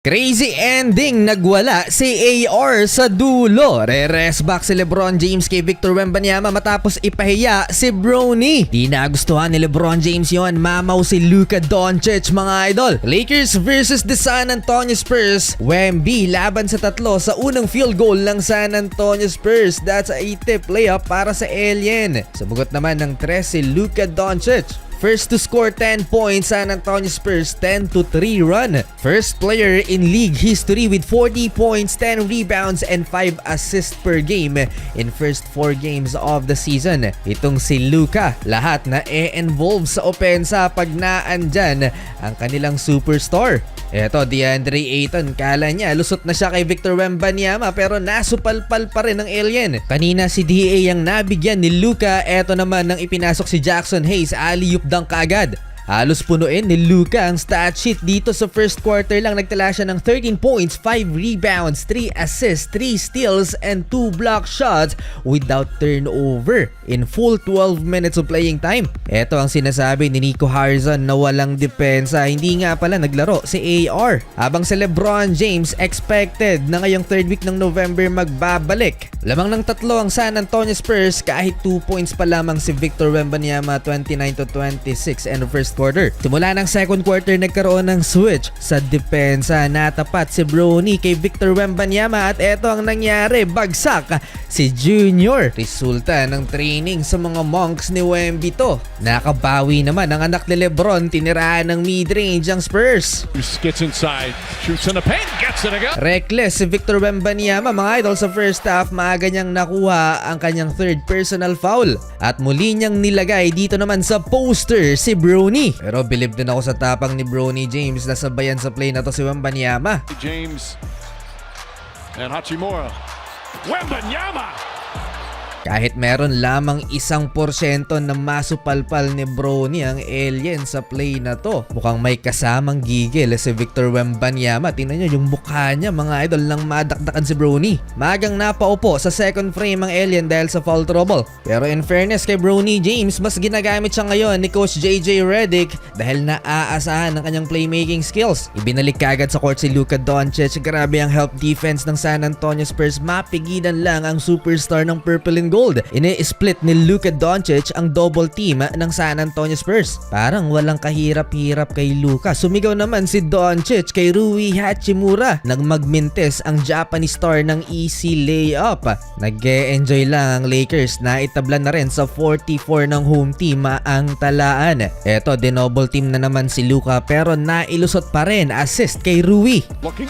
Crazy ending, nagwala si AR sa dulo. Re-rest back si LeBron James kay Victor Wembanyama matapos ipahiya si Bronny. Di nagustuhan ni LeBron James yon, mamaw si Luka Doncic mga idol. Lakers versus the San Antonio Spurs. Wemby laban sa tatlo sa unang field goal ng San Antonio Spurs. That's a tip layup para sa Alien. Sumugot naman ng 3 si Luka Doncic. First to score 10 points, San Antonio Spurs 10-3 run. First player in league history with 40 points, 10 rebounds, and 5 assists per game in first 4 games of the season. Itong si Luka, lahat na e-involve sa opensa pag naandyan ang kanilang superstar. Eto, DeAndre Ayton, kala niya lusot na siya kay Victor Wembanyama pero nasupalpal pa rin ng Alien. Kanina si DA ang nabigyan ni Luka, eto naman nang ipinasok si Jackson Hayes, alley-oop dunk kaagad. Halos punuin ni Luka ang stat sheet dito sa first quarter lang. Nagtala siya ng 13 points, 5 rebounds, 3 assists, 3 steals, and 2 block shots without turnover in full 12 minutes of playing time. Ito ang sinasabi ni Nico Harrison na walang depensa. Hindi nga pala naglaro si AR. Habang si LeBron James expected na ngayong third week ng November magbabalik. Lamang ng tatlo ang San Antonio Spurs kahit 2 points pa lamang si Victor Wembanyama, 29-26 end of first quarter. Simula ng second quarter nagkaroon ng switch sa depensa. Natapat si Bronny kay Victor Wembanyama at eto ang nangyari, bagsak si Junior. Resulta ng training sa mga monks ni Wemby to. Nakabawi naman ang anak ni LeBron, tinirahan ng mid-range ang Spurs. Gets inside, shoots in the paint, gets it again. Reckless si Victor Wembanyama mga idol sa first half, maaga niyang nakuha ang kanyang third personal foul. At muli niyang nilagay dito naman sa poster si Bronny. Pero believe din ako sa tapang ni Bronny James na sabayan sa play na to si Wembanyama. James and Hachimura. Wembanyama! Kahit meron lamang 1% na masupalpal ni Bronny ang Alien sa play na to. Mukhang may kasamang gigil si Victor Wembanyama. Tingnan nyo yung mukha niya mga idol nang madakdakan si Bronny. Magang napaupo sa second frame ang Alien dahil sa foul trouble. Pero in fairness kay Bronny James, mas ginagamit siya ngayon ni Coach JJ Redick dahil naaasahan ng kanyang playmaking skills. Ibinalik kagad sa court si Luka Doncic. Grabe ang help defense ng San Antonio Spurs. Mapigilan lang ang superstar ng Purple and Gold. Ini-split ni Luka Doncic ang double team ng San Antonio Spurs. Parang walang kahirap-hirap kay Luka. Sumigaw naman si Doncic kay Rui Hachimura nang magmintes ang Japanese star ng easy layup. Nag-e-enjoy lang ang Lakers na itabla na rin sa 44 ng home team ang talaan. Eto, dinoble team na naman si Luka pero nailusot pa rin, assist kay Rui. Looking,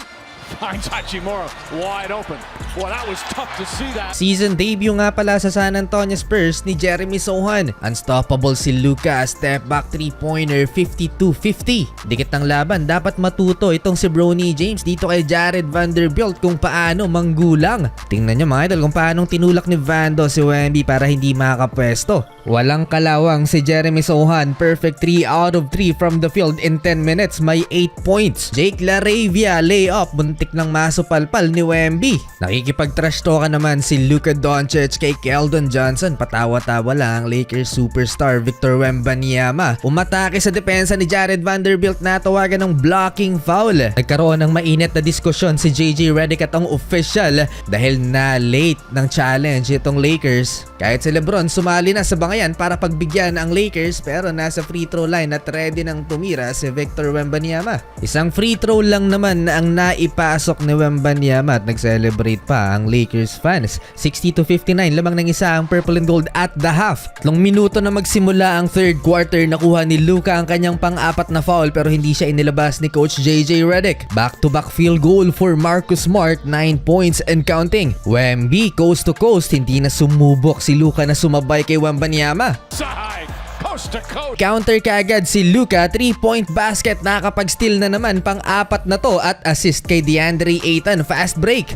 finds Hachimura wide open. Well, that was tough to see that. Season debut nga pala sa San Antonio Spurs ni Jeremy Sohan. Unstoppable si Luka, step back 3-pointer, 52-50. Dikit ng laban, dapat matuto itong si Bronny James dito kay Jared Vanderbilt kung paano manggulang. Tingnan nyo mga idol kung paanong tinulak ni Vando si Wemby para hindi makakapwesto. Walang kalawang si Jeremy Sohan, perfect 3 out of 3 from the field in 10 minutes, may 8 points. Jake LaRavia, layup, buntik ng masupalpal ni Wemby. Nakikipag-trash talk naman si Luka Doncic kay Keldon Johnson. Patawa-tawa lang ang Lakers superstar Victor Wembanyama. Umatake sa depensa ni Jared Vanderbilt na tawagan ng blocking foul. Nagkaroon ng mainit na diskusyon si JJ Redick at ang official dahil na late ng challenge itong Lakers. Kahit si LeBron sumali na sa bangayan para pagbigyan ang Lakers pero nasa free throw line at ready nang tumira si Victor Wembanyama. Isang free throw lang naman ang naipasok ni Wembanyama at nag-celebrate pa ang Lakers fans. 60-59 lamang ng isa ang purple and gold at the half. 3 minuto na magsimula ang third quarter, nakuha ni Luka ang kanyang pang-4 na foul pero hindi siya inilabas ni Coach JJ Redick. Back-to-back field goal for Marcus Smart, 9 points and counting. Wemby coast to coast, hindi na sumubok si Luka na sumabay kay Wembanyama. Side, coast to coast. Counter kaagad si Luka, 3-point basket, nakakapag-steal na naman pang-4 na to at assist kay DeAndre Ayton, fast break.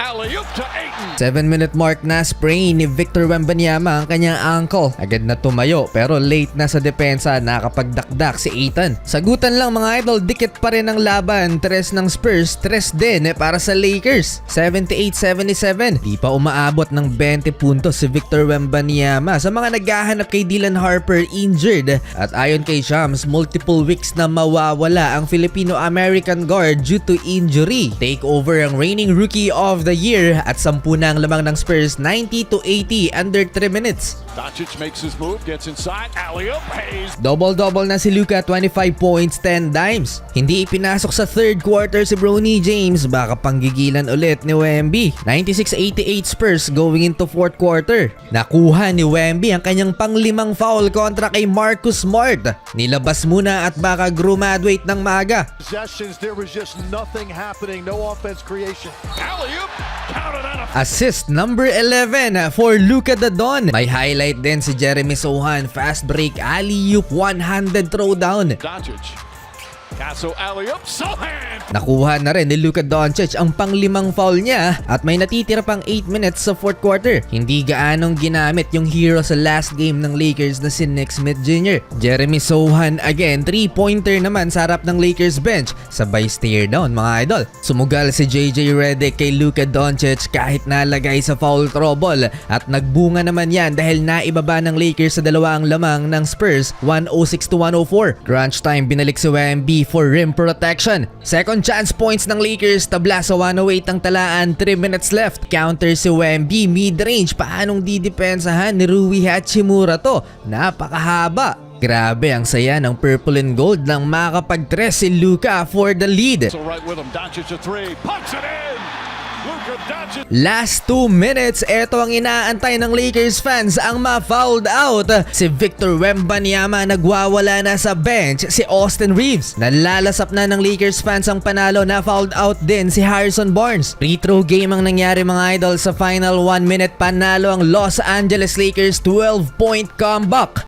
Alley-oop to Ayton. 7-minute mark na sprain ni Victor Wembanyama ang kanyang ankle. Agad na tumayo pero late na sa depensa, nakapagdakdak si Ayton. Sagutan lang mga idol, dikit pa rin ang laban. 3 ng Spurs, 3 din para sa Lakers. 78-77. Di pa umaabot ng 20 puntos si Victor Wembanyama sa mga naghahanap kay Dylan Harper injured. At ayon kay Shams, multiple weeks na mawawala ang Filipino-American guard due to injury. Take over ang reigning Rookie of the Year at 10 na ang lamang ng Spurs, 90-80 under 3 minutes. Doncic makes his move, gets inside, alley-oop, Hayes. Double-double na si Luka, 25 points, 10 dimes. Hindi ipinasok sa third quarter si Bronny James, baka panggigilan ulit ni Wemby. 96-88 Spurs going into fourth quarter. Nakuha ni Wemby ang kanyang pang-5 foul kontra kay Marcus Smart. Nilabas muna at baka graduate ng maga. Possessions, there was just nothing happening, no offense creation. Alley-oop, counted on a Assist number 11 for Luka the Don. May highlight din si Jeremy Sohan, fast break alley-oop, one-handed throwdown. Doncic. Casso alley-oop, Sohan. Nakuha na rin ni Luka Doncic ang pang-5 foul niya at may natitira pang 8 minutes sa fourth quarter. Hindi gaanong ginamit yung hero sa last game ng Lakers na si Nick Smith Jr. Jeremy Sohan again, 3-pointer naman sa harap ng Lakers bench. Sabay stare down mga idol. Sumugal si JJ Redick kay Luka Doncic kahit nalagay sa foul trouble at nagbunga naman yan dahil naibaba ng Lakers sa dalawang lamang ng Spurs, 106-104. Crunch time, binalik si Wemby for rim protection. Second chance points ng Lakers, tabla sa 108 ang talaan, 3 minutes left. Counter si Wemby, mid-range. Paanong didepensahan ni Rui Hachimura to? Napakahaba. Grabe ang saya ng purple and gold nang makapag-3 si Luka for the lead. So right with him, Doncic a three, punts it in. Luka Doncic. Last 2 minutes, eto ang inaantay ng Lakers fans, ang ma-fouled out. Si Victor Wembanyama nagwawala na sa bench, si Austin Reeves. Nalalasap na ng Lakers fans ang panalo, na fouled out din si Harrison Barnes. Free throw game ang nangyari mga idol sa final 1 minute, panalo ang Los Angeles Lakers 12-point comeback.